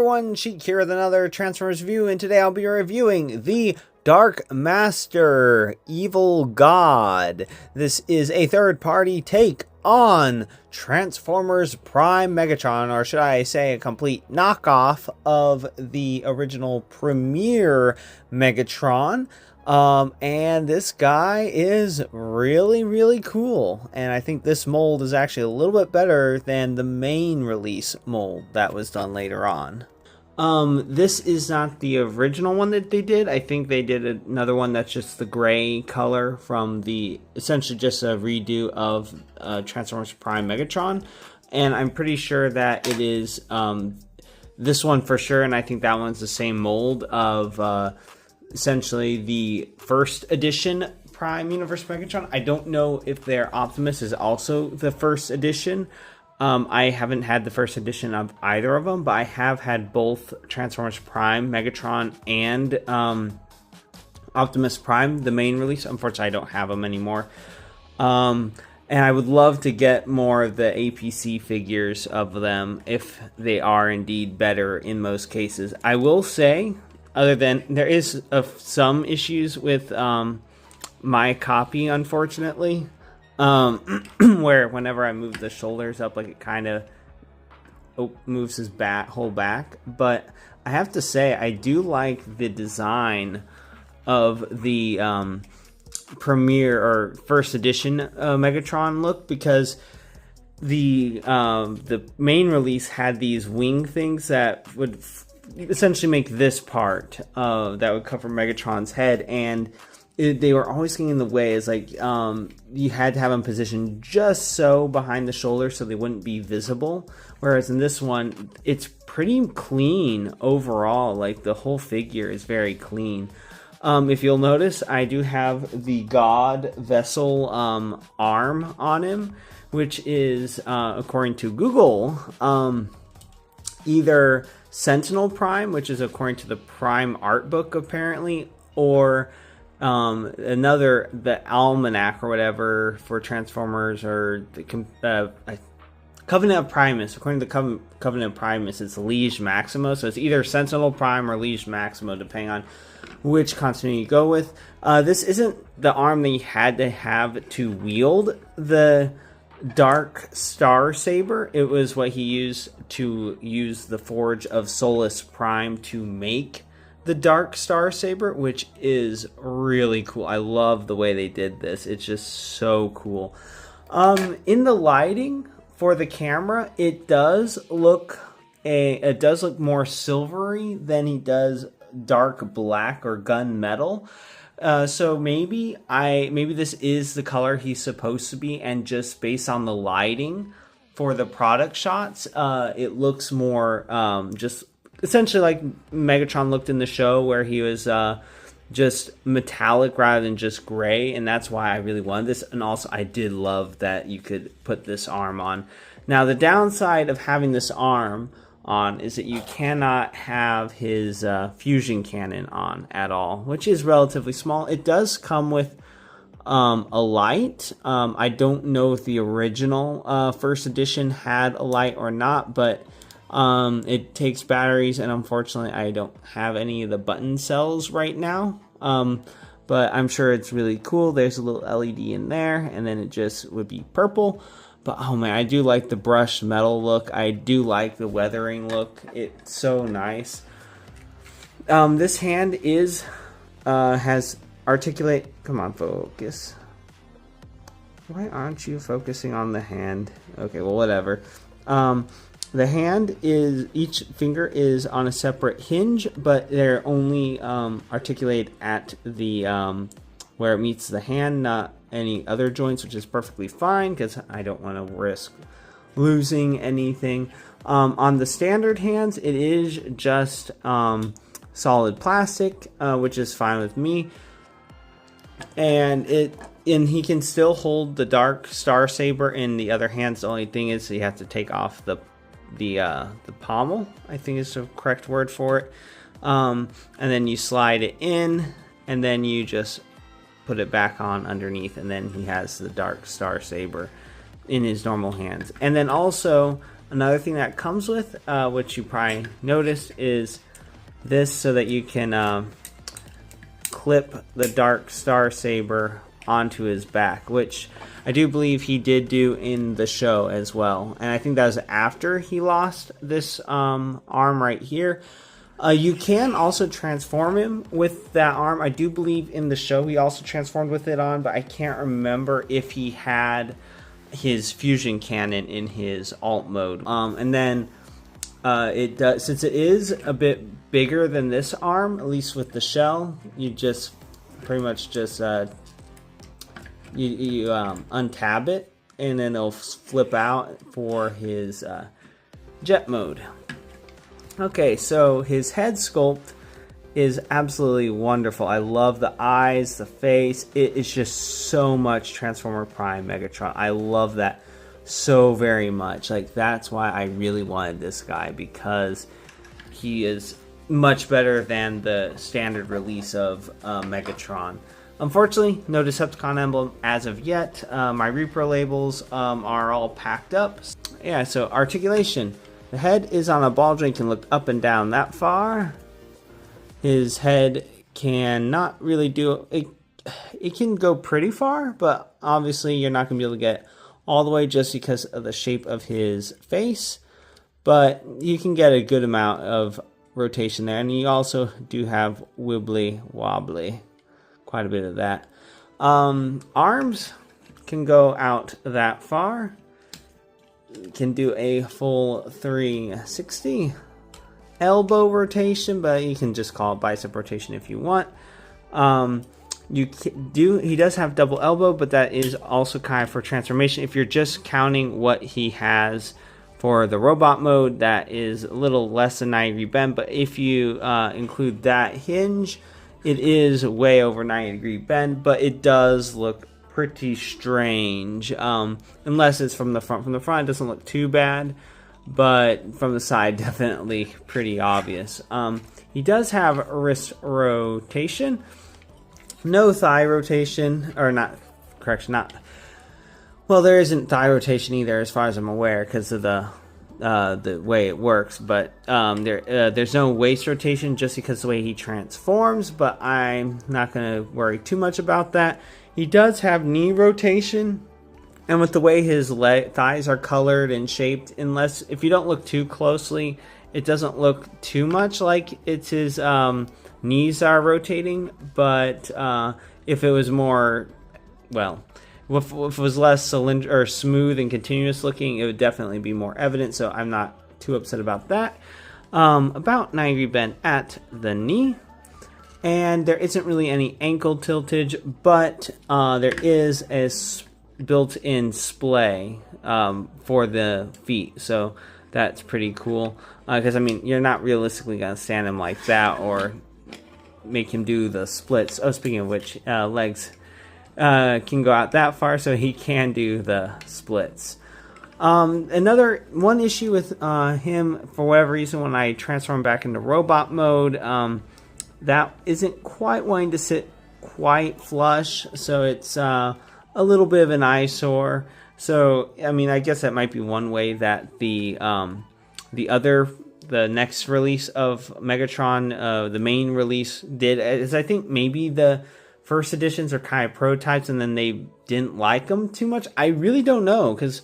everyone, Sheik here with another Transformers review, and today I'll be reviewing the Dark Master Evil God. This is a third-party take on Transformers Prime Megatron, or should I say a complete knockoff of the original premiere Megatron. And this guy is really cool, and I think this mold is actually a little bit better than the main release mold that was done later on. This is not the original one that they did. I think they did another one that's just the gray color from the, essentially just a redo of Transformers Prime Megatron, and I'm pretty sure that it is this one for sure, and I think that one's the same mold of essentially the first edition Prime Universe Megatron. I don't know if their Optimus is also the first edition. I haven't had the first edition of either of them, but I have had both Transformers Prime Megatron and Optimus Prime, the main release. Unfortunately, I don't have them anymore. And I would love to get more of the APC figures of them if they are indeed better in most cases. I will say, other than there is some issues with my copy, unfortunately, where whenever I move the shoulders up, like it kind of moves his whole back. But I have to say, I do like the design of the premiere or first edition Megatron look, because the main release had these wing things that would essentially make this part that would cover Megatron's head, and they were always getting in the way. It's like you had to have them positioned just so behind the shoulder so they wouldn't be visible, whereas in this one it's pretty clean overall. Like the whole figure is very clean. If you'll notice, I do have the God Vessel arm on him, which is according to Google either Sentinel Prime, which is according to the Prime art book apparently, or the Almanac or whatever for Transformers, or the Covenant of Primus. According to the Covenant of Primus, it's Liege Maximo, so it's either Sentinel Prime or Liege Maximo, depending on which continuity you go with. This isn't the arm that you had to have to wield the Dark Star Saber. It was what he used to use the Forge of Solus Prime to make the Dark Star Saber, which is really cool. I love the way they did this. It's just so cool. In the lighting for the camera, it does look more silvery than he does dark black or gunmetal. So maybe this is the color he's supposed to be, and just based on the lighting for the product shots, it looks more just essentially like Megatron looked in the show, where he was just metallic rather than just gray, and that's why I really wanted this. And also, I did love that you could put this arm on. Now, the downside of having this arm on is that you cannot have his fusion cannon on at all, which is relatively small. It does come with a light. I don't know if the original first edition had a light or not, but it takes batteries, and unfortunately I don't have any of the button cells right now. But I'm sure it's really cool. There's a little LED in there, and then it just would be purple. But oh man, I do like the brushed metal look. I do like the weathering look. It's so nice. This hand is has articulate. Come on, focus. Why aren't you focusing on the hand? Okay, well, whatever. The hand is, each finger is on a separate hinge, but they're only articulated at the where it meets the hand, not any other joints, which is perfectly fine because I don't want to risk losing anything. On the standard hands, it is just solid plastic, which is fine with me. And he can still hold the Dark Star Saber in the other hands. The only thing is you have to take off the pommel, I think is the correct word for it. And then you slide it in, and then you just put it back on underneath, and then he has the Dark Star Saber in his normal hands. And then also Another thing that comes with, which you probably noticed, is this, so that you can clip the Dark Star Saber onto his back, which I do believe he did do in the show as well. And I think that was after he lost this arm right here. You can also transform him with that arm. I do believe in the show he also transformed with it on, but I can't remember if he had his fusion cannon in his alt mode. And then it does, since it is a bit bigger than this arm, at least with the shell, you just pretty much just you untab it, and then it'll flip out for his jet mode. Okay, so his head sculpt is absolutely wonderful. I love the eyes, the face. It is just so much Transformer Prime Megatron. I love that so very much. Like, that's why I really wanted this guy, because he is much better than the standard release of Megatron. Unfortunately, no Decepticon emblem as of yet. My repro labels are all packed up. Yeah, so articulation. The head is on a ball joint, can look up and down that far. His head cannot really do it. It can go pretty far, but obviously you're not going to be able to get all the way just because of the shape of his face. But you can get a good amount of rotation there, and you also do have wibbly wobbly, quite a bit of that. Arms can go out that far. Can do a full 360. Elbow rotation, but you can just call it bicep rotation if you want. He does have double elbow, but that is also kind of for transformation. If you're just counting what he has for the robot mode, that is a little less than 90 degree bend, but if you include that hinge, it is way over 90 degree bend, but it does look pretty strange, unless it's from the front. From the front, it doesn't look too bad, but from the side, definitely pretty obvious. He does have wrist rotation, no thigh rotation, or not, correction, not, well, there isn't thigh rotation either as far as I'm aware because of the way it works, but there's no waist rotation just because of the way he transforms, but I'm not going to worry too much about that. He does have knee rotation, and with the way his thighs are colored and shaped, if you don't look too closely, it doesn't look too much like it's his knees are rotating, but if it was more, well, if it was less cylinder or smooth and continuous looking, it would definitely be more evident, so I'm not too upset about that. About 90 degree bend at the knee. And there isn't really any ankle tiltage, but there is a built-in splay for the feet, so that's pretty cool. Because, I mean, you're not realistically going to stand him like that or make him do the splits. Oh, speaking of which, legs can go out that far, so he can do the splits. Another one issue with him, for whatever reason, when I transform back into robot mode, that isn't quite wanting to sit quite flush, so it's a little bit of an eyesore. So, I mean, I guess that might be one way that the next release of Megatron, the main release, did. Is I think maybe the first editions are kind of prototypes, and then they didn't like them too much. I really don't know, because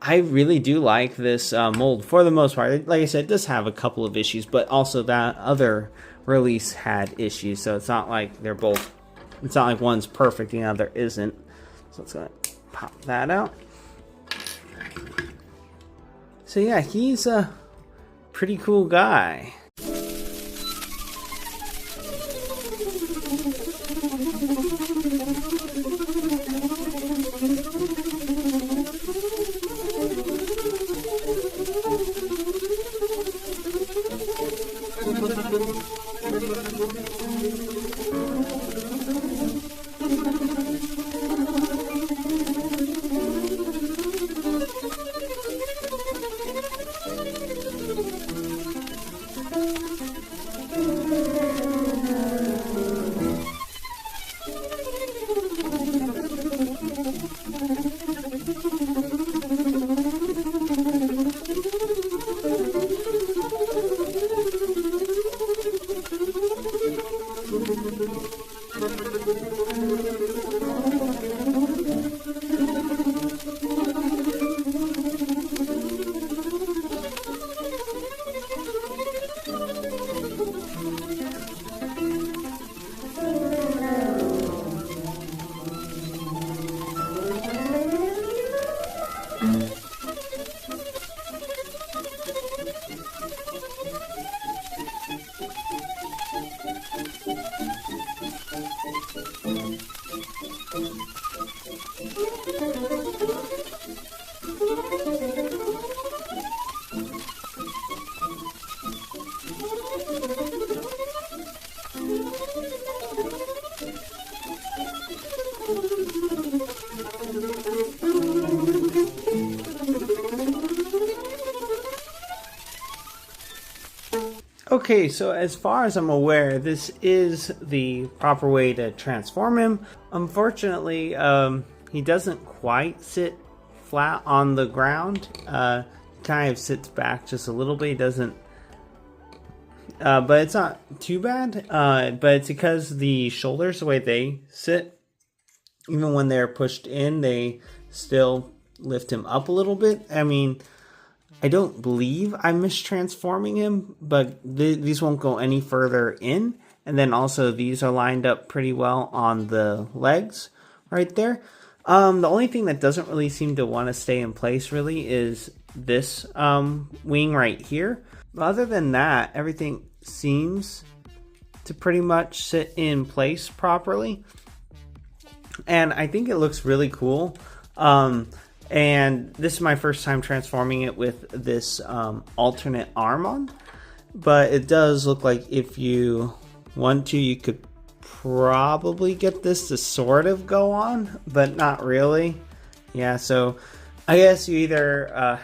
I really do like this mold for the most part. Like I said, it does have a couple of issues, but also that other release had issues, so it's not like they're both, it's not like one's perfect and the other isn't. So let's go pop that out. So yeah, he's a pretty cool guy. Okay, so as far as I'm aware, this is the proper way to transform him. Unfortunately, he doesn't quite sit flat on the ground. Kind of sits back just a little bit. He doesn't, but it's not too bad. But it's because the shoulders, the way they sit, even when they're pushed in, they still lift him up a little bit. I mean, I don't believe I'm mistransforming him, but these won't go any further in. And then also these are lined up pretty well on the legs right there. The only thing that doesn't really seem to want to stay in place really is this wing right here. But other than that, everything seems to pretty much sit in place properly. And I think it looks really cool. And this is my first time transforming it with this alternate arm on. But it does look like if you want to, you could probably get this to sort of go on, but not really. Yeah, so I guess you either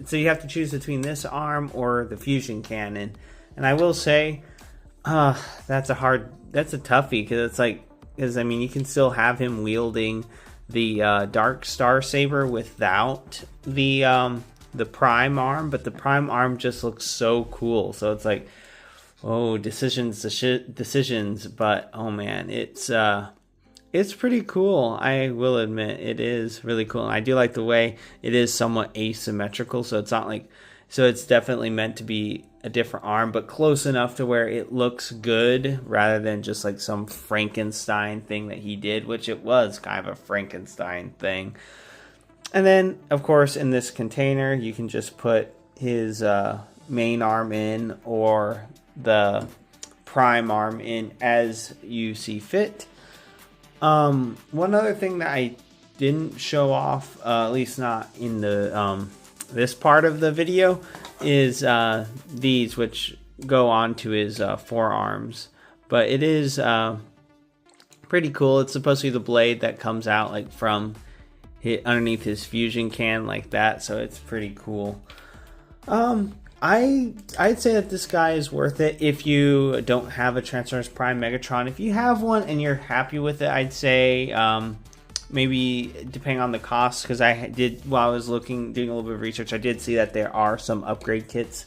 you have to choose between this arm or the fusion cannon. And I will say, that's a toughie, because I mean, you can still have him wielding the Dark Star Saber without the prime arm, but the prime arm just looks so cool. So it's like, oh, decisions, but oh man, it's pretty cool. I will admit it is really cool, and I do like the way it is somewhat asymmetrical. So it's not like, so it's definitely meant to be a different arm, but close enough to where it looks good rather than just like some Frankenstein thing that he did, which it was kind of a Frankenstein thing. And then, of course, in this container, you can just put his main arm in or the prime arm in as you see fit. One other thing that I didn't show off, at least not in the this part of the video, is these, which go on to his forearms. But it is pretty cool. It's supposed to be the blade that comes out like from underneath his fusion can like that, so it's pretty cool. I'd say that this guy is worth it if you don't have a Transformers Prime Megatron. If you have one and you're happy with it, I'd say maybe depending on the cost, because I did, while I was doing a little bit of research, I did see that there are some upgrade kits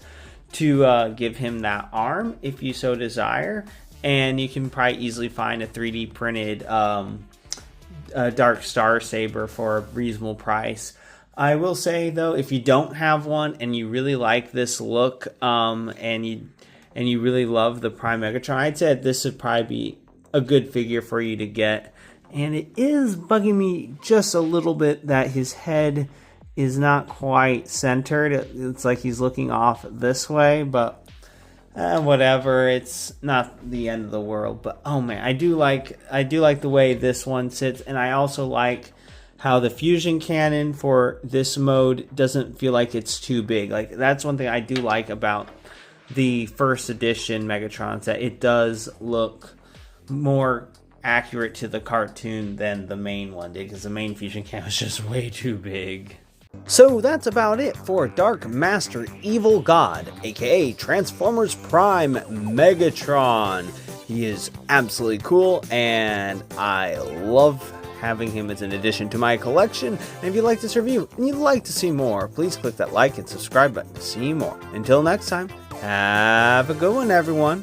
to give him that arm if you so desire, and you can probably easily find a 3D printed Dark Star Saber for a reasonable price. I will say though, if you don't have one and you really like this look, and you really love the Prime Megatron, I'd say that this would probably be a good figure for you to get. And it is bugging me just a little bit that his head is not quite centered. It's like he's looking off this way, but whatever. It's not the end of the world. But oh man, I do like the way this one sits, and I also like how the fusion cannon for this mode doesn't feel like it's too big. Like, that's one thing I do like about the first edition Megatrons, that it does look more accurate to the cartoon than the main one did, because the main fusion cannon was just way too big. So that's about it for Dark Master Evil God, aka Transformers Prime Megatron. He is absolutely cool, and I love having him as an addition to my collection. And if you like this review and you'd like to see more, please click that like and subscribe button to see more. Until next time, have a good one, everyone.